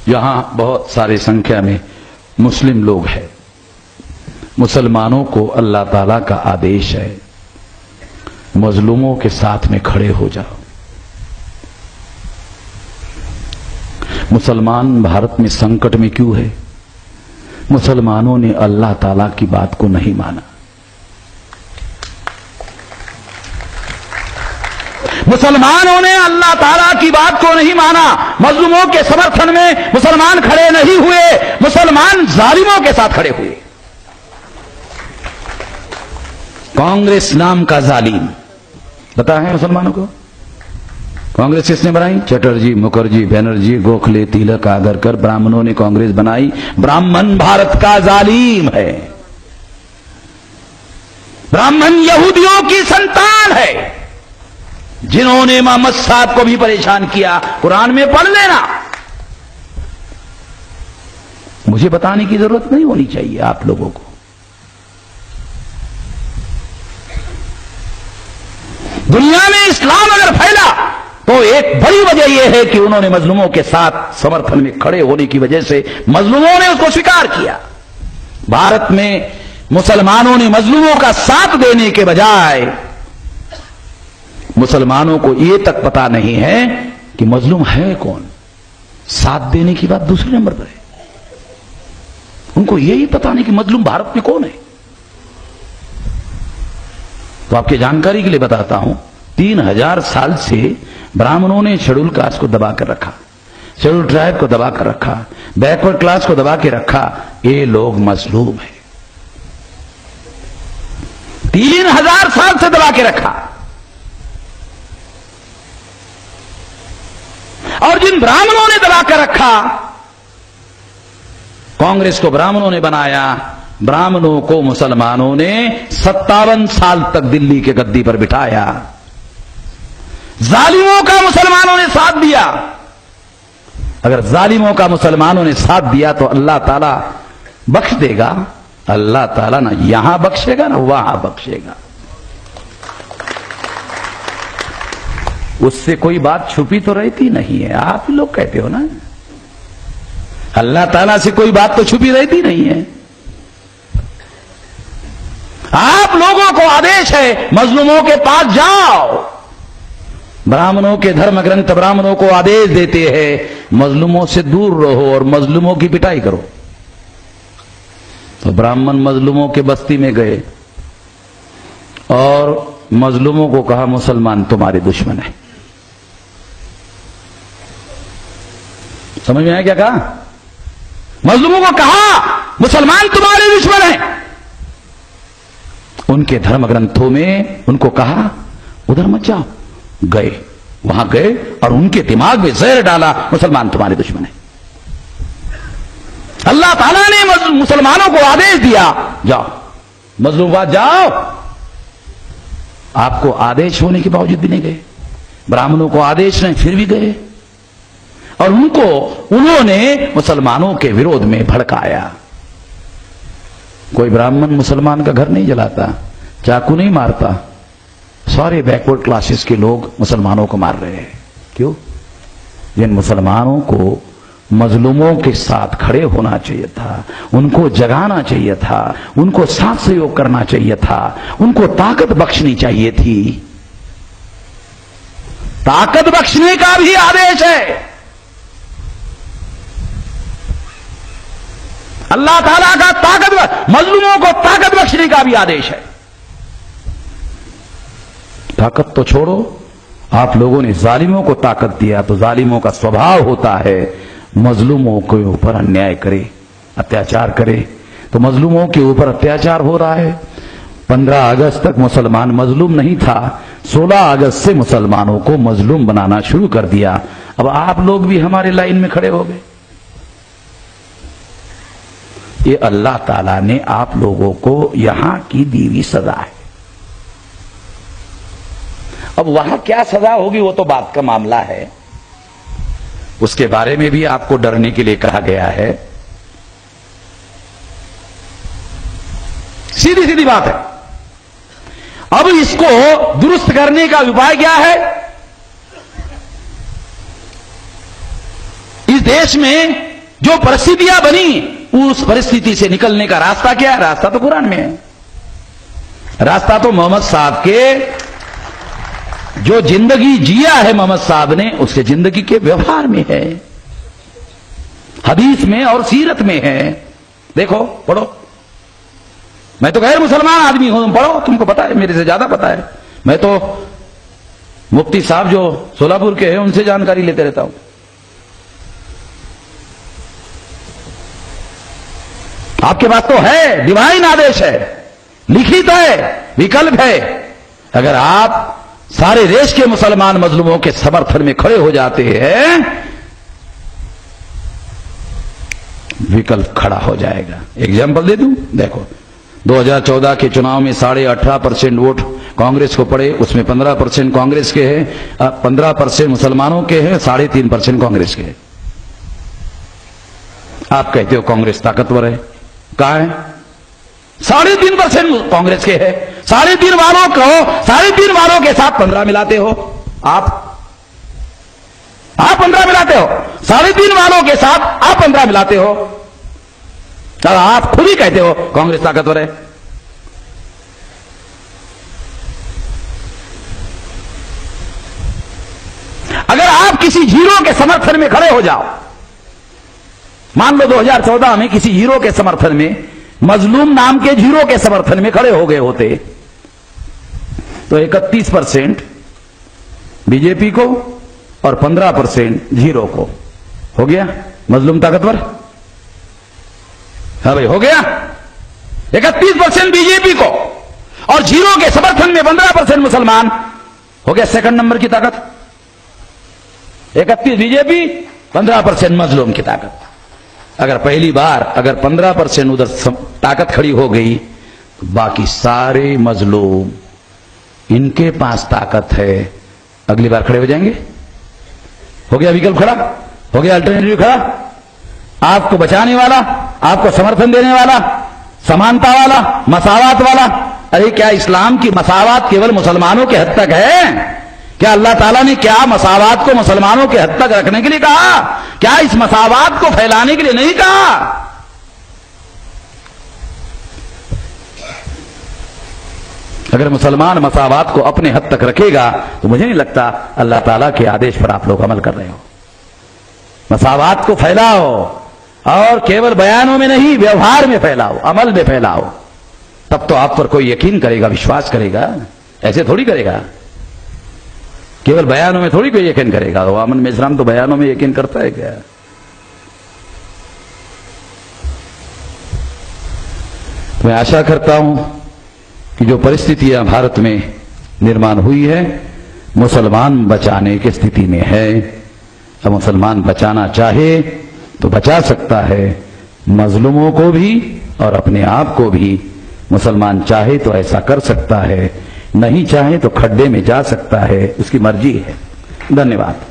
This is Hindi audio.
यहां बहुत सारी संख्या में मुस्लिम लोग हैं। मुसलमानों को अल्लाह ताला का आदेश है, मजलूमों के साथ में खड़े हो जाओ। मुसलमान भारत में संकट में क्यों है? मुसलमानों ने अल्लाह ताला की बात को नहीं माना। मुसलमानों ने अल्लाह ताला की बात को नहीं माना। मजलूमों के समर्थन में मुसलमान खड़े नहीं हुए, मुसलमान जालिमों के साथ खड़े हुए। कांग्रेस नाम का जालिम पता है मुसलमानों को? कांग्रेस किसने बनाई? चटर्जी, मुखर्जी, बनर्जी, गोखले, तिलक, आगरकर, ब्राह्मणों ने कांग्रेस बनाई। ब्राह्मण भारत का जालिम है। ब्राह्मण यहूदियों की संतान है, जिन्होंने मोहम्मद साहब को भी परेशान किया। कुरान में पढ़ लेना, मुझे बताने की जरूरत नहीं होनी चाहिए आप लोगों को। दुनिया में इस्लाम अगर फैला तो एक बड़ी वजह यह है कि उन्होंने मजलूमों के साथ समर्थन में खड़े होने की वजह से मजलूमों ने उसको स्वीकार किया। भारत में मुसलमानों ने मजलूमों का साथ देने के बजाय मुसलमानों को यह तक पता नहीं है कि मजलूम है कौन। साथ देने की बात दूसरे नंबर पर है, उनको यही पता नहीं कि मजलूम भारत में कौन है। तो आपकी जानकारी के लिए बताता हूं, 3000 साल से ब्राह्मणों ने शेड्यूल कास्ट को दबा कर रखा, शेड्यूल ट्राइब को दबा कर रखा, बैकवर्ड क्लास को दबा के रखा। ये लोग मजलूम है, 3000 साल से दबा के रखा। और जिन ब्राह्मणों ने दबा कर रखा, कांग्रेस को ब्राह्मणों ने बनाया, ब्राह्मणों को मुसलमानों ने 57 साल तक दिल्ली के गद्दी पर बिठाया। जालिमों का मुसलमानों ने साथ दिया। अगर जालिमों का मुसलमानों ने साथ दिया तो अल्लाह ताला बख्श देगा। अल्लाह ताला ना यहां बख्शेगा ना वहां बख्शेगा। उससे कोई बात छुपी तो रहती नहीं है। आप लोग कहते हो ना, अल्लाह ताला से कोई बात तो छुपी रहती नहीं है। आप लोगों को आदेश है मजलूमों के पास जाओ। ब्राह्मणों के धर्म ग्रंथ ब्राह्मणों को आदेश देते हैं मजलूमों से दूर रहो और मजलूमों की पिटाई करो। तो ब्राह्मण मजलूमों के बस्ती में गए और मजलूमों को कहा मुसलमान तुम्हारे दुश्मन है। समझ में आया क्या कहा? मजलूमों को कहा मुसलमान तुम्हारे दुश्मन है। उनके धर्म ग्रंथों में उनको कहा उधर मत जाओ। गए, वहां गए और उनके दिमाग में जहर डाला, मुसलमान तुम्हारे दुश्मन है। अल्लाह ताला ने मुसलमानों को आदेश दिया जाओ मजलूम बात जाओ। आपको आदेश होने के बावजूद भी नहीं गए, ब्राह्मणों को आदेश नहीं फिर भी गए और उन्होंने मुसलमानों के विरोध में भड़काया। कोई ब्राह्मण मुसलमान का घर नहीं जलाता, चाकू नहीं मारता। सारे बैकवर्ड क्लासेस के लोग मुसलमानों को मार रहे हैं। क्यों? जिन मुसलमानों को मजलूमों के साथ खड़े होना चाहिए था, उनको जगाना चाहिए था, उनको साथ सहयोग करना चाहिए था, उनको ताकत बख्शनी चाहिए थी। ताकत बख्शने का भी आदेश है। अल्लाह ताला का ताकत, मजलूमों को ताकत बख्शने का भी आदेश है। ताकत तो छोड़ो, आप लोगों ने जालिमों को ताकत दिया तो जालिमों का स्वभाव होता है मजलूमों के ऊपर अन्याय करे, अत्याचार करे। तो मजलूमों के ऊपर अत्याचार हो रहा है। 15 अगस्त तक मुसलमान मजलूम नहीं था, 16 अगस्त से मुसलमानों को मजलूम बनाना शुरू कर दिया। अब आप लोग भी हमारे लाइन में खड़े हो गए। ये अल्लाह ताला ने आप लोगों को यहां की दी हुई सजा है। अब वहां क्या सजा होगी वो तो बात का मामला है, उसके बारे में भी आपको डरने के लिए कहा गया है। सीधी सीधी बात है। अब इसको दुरुस्त करने का उपाय क्या है? इस देश में जो परिस्थितियां बनी उस परिस्थिति से निकलने का रास्ता क्या है? रास्ता तो कुरान में है। रास्ता तो मोहम्मद साहब के जो जिंदगी जिया है मोहम्मद साहब ने, उसके जिंदगी के व्यवहार में है, हदीस में और सीरत में है। देखो, पढ़ो। मैं तो गैर मुसलमान आदमी हूं, तुम पढ़ो, तुमको पता है, मेरे से ज्यादा पता है। मैं तो मुफ्ती साहब जो सोलापुर के हैं उनसे जानकारी लेते रहता हूं। आपके पास तो है, डिवाइन आदेश है, लिखित है, विकल्प है। अगर आप सारे देश के मुसलमान मजलूमों के समर्थन में खड़े हो जाते हैं, विकल्प खड़ा हो जाएगा। एग्जाम्पल दे दूं, देखो 2014 के चुनाव में 18.5% वोट कांग्रेस को पड़े, उसमें 15% कांग्रेस के हैं, 15% मुसलमानों के हैं, 3.5% कांग्रेस के हैं। आप कहते हो कांग्रेस ताकतवर है, कहां है? 3.5% कांग्रेस के है। 3.5 वालों को 3.5 वालों के साथ 15 मिलाते हो आप 15 मिलाते हो, 3.5 वालों के साथ आप 15 मिलाते हो। तो आप खुद ही कहते हो कांग्रेस ताकतवर है। अगर आप किसी हीरो के समर्थन में खड़े हो जाओ, मान लो 2014 में किसी हीरो के समर्थन में, मजलूम नाम के हीरो के समर्थन में खड़े हो गए होते, तो 31% बीजेपी को और 15% हीरो को। हो गया मजलूम ताकतवर? हाँ भाई, हो गया। 31% बीजेपी को और हीरो के समर्थन में 15% मुसलमान, हो गया सेकंड नंबर की ताकत। 31 बीजेपी, 15% मजलूम की ताकत। अगर पहली बार अगर 15% उधर ताकत खड़ी हो गई, तो बाकी सारे मजलूम, इनके पास ताकत है, अगली बार खड़े हो जाएंगे। हो गया विकल्प खड़ा, हो गया अल्टरनेटिव खड़ा। आपको बचाने वाला, आपको समर्थन देने वाला, समानता वाला, मसावत वाला। अरे क्या इस्लाम की मसावत केवल मुसलमानों के हद तक है? क्या अल्लाह ताला ने क्या मसावत को मुसलमानों के हद तक रखने के लिए कहा? क्या इस मसावत को फैलाने के लिए नहीं कहा? अगर मुसलमान मसावत को अपने हद तक रखेगा, तो मुझे नहीं लगता अल्लाह ताला के आदेश पर आप लोग अमल कर रहे हो। मसावत को फैलाओ, और केवल बयानों में नहीं, व्यवहार में फैलाओ, अमल में फैलाओ। तब तो आप पर कोई यकीन करेगा, विश्वास करेगा। ऐसे थोड़ी करेगा, केवल बयानों में थोड़ी कोई यकीन करेगा। अमन मिज़राम तो बयानों में यकीन करता है क्या? मैं आशा करता हूं कि जो परिस्थितियां भारत में निर्माण हुई है, मुसलमान बचाने की स्थिति में है। अब मुसलमान बचाना चाहे तो बचा सकता है, मजलूमों को भी और अपने आप को भी। मुसलमान चाहे तो ऐसा कर सकता है, नहीं चाहे तो खड्डे में जा सकता है, उसकी मर्जी है। धन्यवाद।